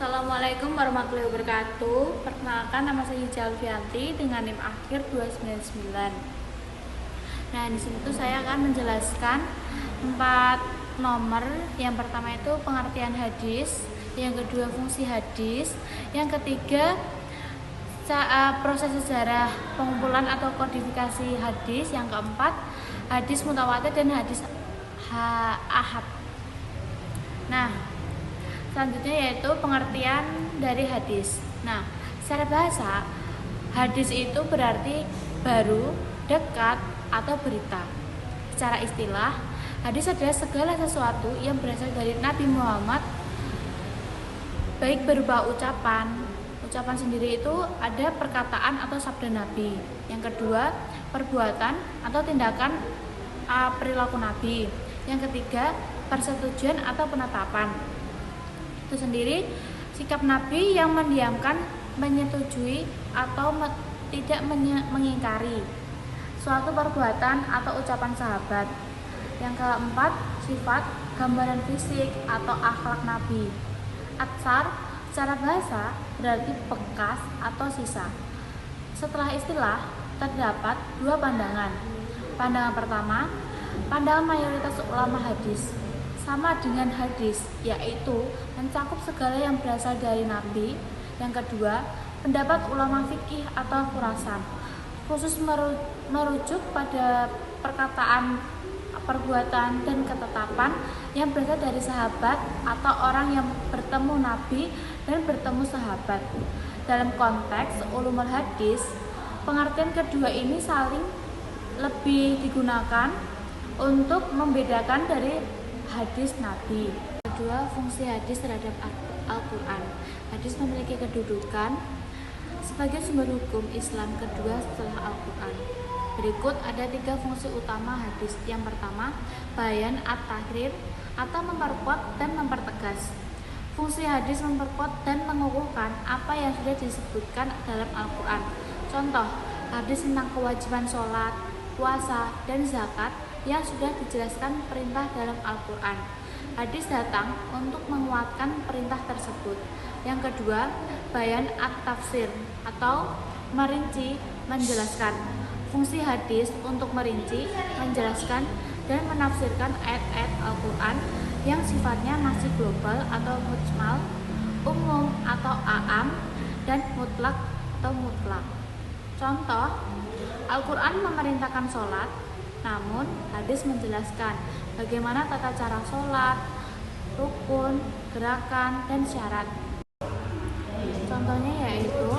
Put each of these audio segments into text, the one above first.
Assalamualaikum warahmatullahi wabarakatuh. Perkenalkan, nama saya Ijal Fianti dengan NIM akhir 299. Nah, di sini tuh saya akan menjelaskan 4 nomor. Yang pertama itu pengertian hadis, yang kedua fungsi hadis, yang ketiga proses sejarah pengumpulan atau kodifikasi hadis, yang keempat hadis mutawatir dan hadis ahad. Nah, selanjutnya yaitu pengertian dari hadis. Nah, secara bahasa, hadis itu berarti baru, dekat, atau berita. Secara istilah, hadis adalah segala sesuatu yang berasal dari Nabi Muhammad, baik berupa ucapan. Ucapan sendiri itu ada perkataan atau sabda Nabi. Yang kedua, perbuatan atau tindakan perilaku Nabi. Yang ketiga, persetujuan atau penetapan. Itu sendiri sikap Nabi yang mendiamkan, menyetujui atau tidak mengingkari suatu perbuatan atau ucapan sahabat. Yang keempat, sifat, gambaran fisik atau akhlak Nabi. Atsar secara bahasa berarti bekas atau sisa. Setelah istilah terdapat 2 pandangan. Pandangan pertama, pandangan mayoritas ulama hadis sama dengan hadis, yaitu mencakup segala yang berasal dari Nabi. Yang kedua, pendapat ulama fikih atau khurasan, khusus merujuk pada perkataan, perbuatan, dan ketetapan yang berasal dari sahabat atau orang yang bertemu Nabi dan bertemu sahabat. Dalam konteks ulumul hadis, pengertian kedua ini saling lebih digunakan untuk membedakan dari hadis Nabi. Kedua, fungsi hadis terhadap Al-Quran. Hadis memiliki kedudukan sebagai sumber hukum Islam kedua setelah Al-Quran. Berikut ada 3 fungsi utama hadis. Yang pertama, bayan at-tahrir atau memperkuat dan mempertegas. Fungsi hadis memperkuat dan mengukuhkan apa yang sudah disebutkan dalam Al-Quran. Contoh, hadis tentang kewajiban sholat, puasa, dan zakat yang sudah dijelaskan perintah dalam Al-Quran. Hadis datang untuk menguatkan perintah tersebut. Yang kedua, bayan at-tafsir atau merinci, menjelaskan. Fungsi hadis untuk merinci, menjelaskan, dan menafsirkan ayat-ayat Al-Quran yang sifatnya masih global atau mujmal, umum atau aam, dan mutlak atau mutlak. Contoh, Al-Quran memerintahkan sholat, namun hadis menjelaskan bagaimana tata cara sholat, rukun, gerakan, dan syarat. Contohnya yaitu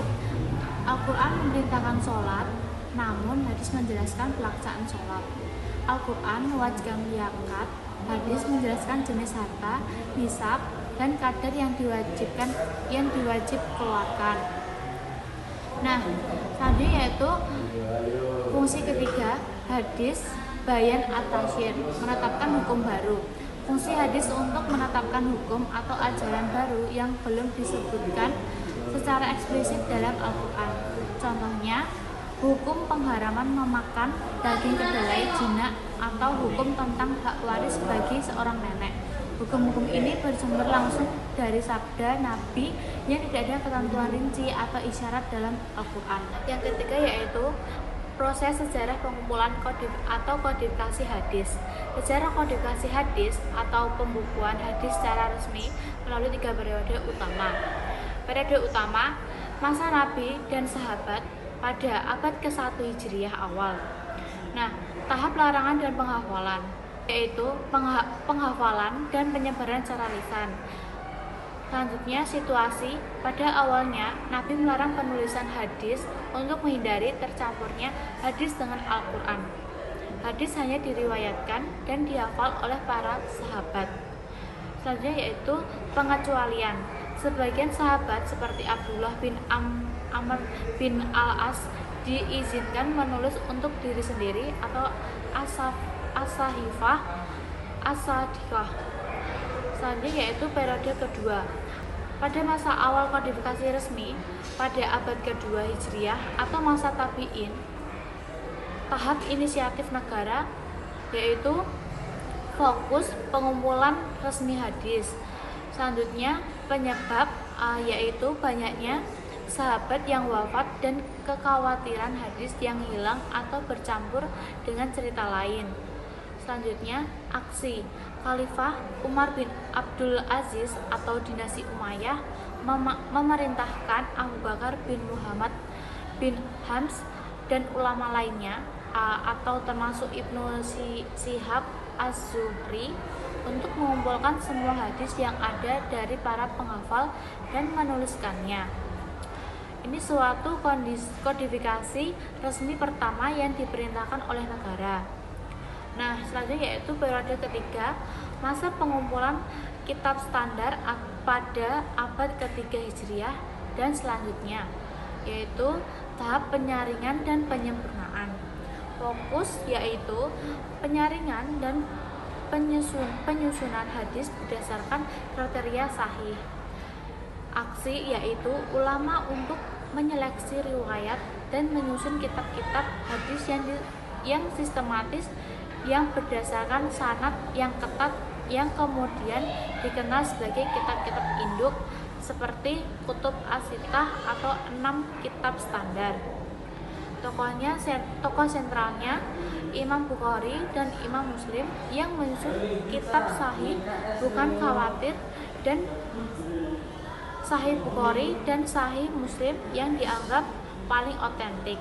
Al-Quran memerintahkan sholat, namun hadis menjelaskan pelaksanaan sholat. Al-Quran mewajibkan zakat, hadis menjelaskan jenis harta, nisab, dan kadar yang diwajib keluarkan. Nah, tadi yaitu fungsi ketiga, hadis bayan at-tasyir, menetapkan hukum baru. Fungsi hadis untuk menetapkan hukum atau ajaran baru yang belum disebutkan secara eksplisit dalam Al-Quran. Contohnya, hukum pengharaman memakan daging kedelai jinak atau hukum tentang hak waris bagi seorang nenek. Hukum-hukum ini bersumber langsung dari sabda Nabi yang tidak ada ketentuan rinci atau isyarat dalam Al-Quran. Yang ketiga yaitu proses sejarah pengumpulan kodifikasi hadis. Sejarah kodifikasi hadis atau pembukuan hadis secara resmi melalui 3 periode utama. Periode utama, masa Nabi dan sahabat pada abad ke-1 Hijriah awal. Nah, tahap larangan dan penghafalan, yaitu penghafalan dan penyebaran secara lisan. Selanjutnya, situasi pada awalnya Nabi melarang penulisan hadis untuk menghindari tercampurnya hadis dengan Al-Quran. Hadis hanya diriwayatkan dan dihafal oleh para sahabat. Selanjutnya yaitu pengecualian. Sebagian sahabat seperti Abdullah bin Amr bin Al-As diizinkan menulis untuk diri sendiri atau as-sahifah as-sadiqah. Selanjutnya yaitu periode kedua. Pada masa awal kodifikasi resmi pada abad kedua Hijriah atau masa tabi'in, tahap inisiatif negara yaitu fokus pengumpulan resmi hadis. Selanjutnya penyebab yaitu banyaknya sahabat yang wafat dan kekhawatiran hadis yang hilang atau bercampur dengan cerita lain. Selanjutnya, aksi Khalifah Umar bin Abdul Aziz atau dinasti Umayyah memerintahkan Abu Bakar bin Muhammad bin Hams dan ulama lainnya atau termasuk Ibnu Syihab Az-Zuhri untuk mengumpulkan semua hadis yang ada dari para penghafal dan menuliskannya. Ini suatu kodifikasi resmi pertama yang diperintahkan oleh negara. Nah, selanjutnya yaitu periode ketiga, masa pengumpulan kitab standar pada abad ketiga Hijriah dan selanjutnya, yaitu tahap penyaringan dan penyempurnaan. Fokus yaitu penyaringan dan penyusunan hadis berdasarkan kriteria sahih. Aksi yaitu ulama untuk menyeleksi riwayat dan menyusun kitab-kitab hadis yang sistematis yang berdasarkan sanad yang ketat yang kemudian dikenal sebagai kitab-kitab induk seperti Kutub As-Sittah atau 6 kitab standar. Tokoh sentralnya Imam Bukhari dan Imam Muslim yang menyusun kitab sahih bukan khawatir dan Sahih Bukhari dan Sahih Muslim yang dianggap paling otentik.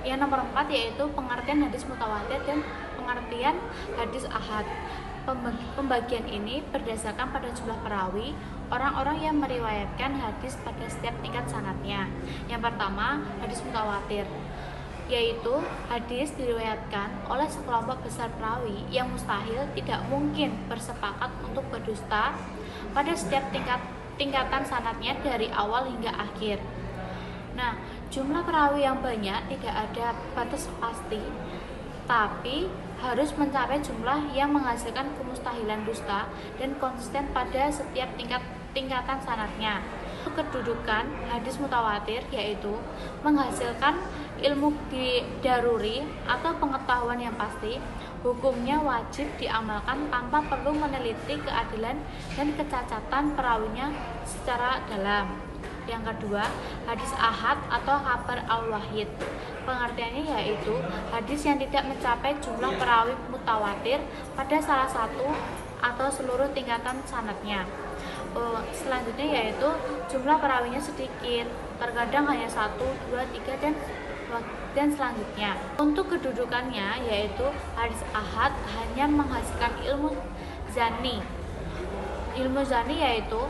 Yang nomor 4 yaitu pengertian hadis mutawatir dan pengertian hadis ahad. Pembagian ini berdasarkan pada jumlah perawi orang-orang yang meriwayatkan hadis pada setiap tingkat sanadnya. Yang pertama, hadis mutawatir, yaitu hadis diriwayatkan oleh sekelompok besar perawi yang mustahil tidak mungkin bersepakat untuk berdusta pada setiap tingkatan sanadnya dari awal hingga akhir. Nah, jumlah perawi yang banyak tidak ada batas pasti, tapi harus mencapai jumlah yang menghasilkan kemustahilan dusta dan konsisten pada setiap tingkatan sanadnya. Kedudukan hadis mutawatir yaitu menghasilkan ilmu daruri atau pengetahuan yang pasti. Hukumnya wajib diamalkan tanpa perlu meneliti keadilan dan kecacatan perawinya secara dalam. Yang kedua, hadis ahad atau kabar al-wahid. Pengertiannya yaitu hadis yang tidak mencapai jumlah perawi mutawatir pada salah satu atau seluruh tingkatan sanadnya. Selanjutnya yaitu jumlah perawinya sedikit, terkadang hanya 1, 2, 3 dan selanjutnya. Untuk kedudukannya yaitu hadis ahad hanya menghasilkan ilmu zanni. Ilmu zanni yaitu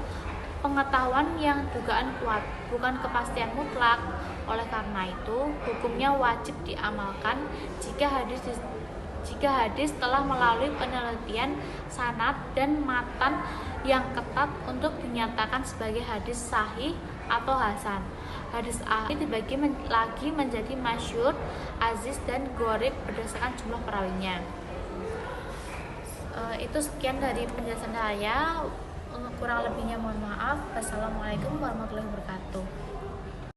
pengetahuan yang dugaan kuat, bukan kepastian mutlak. Oleh karena itu, hukumnya wajib diamalkan jika hadis telah melalui penelitian sanad dan matan yang ketat untuk dinyatakan sebagai hadis sahih atau hasan. Hadis ahad dibagi lagi menjadi masyhur, aziz, dan gharib berdasarkan jumlah perawinya. Itu sekian dari penjelasan saya. Kurang lebihnya mohon maaf. Wassalamualaikum warahmatullahi wabarakatuh.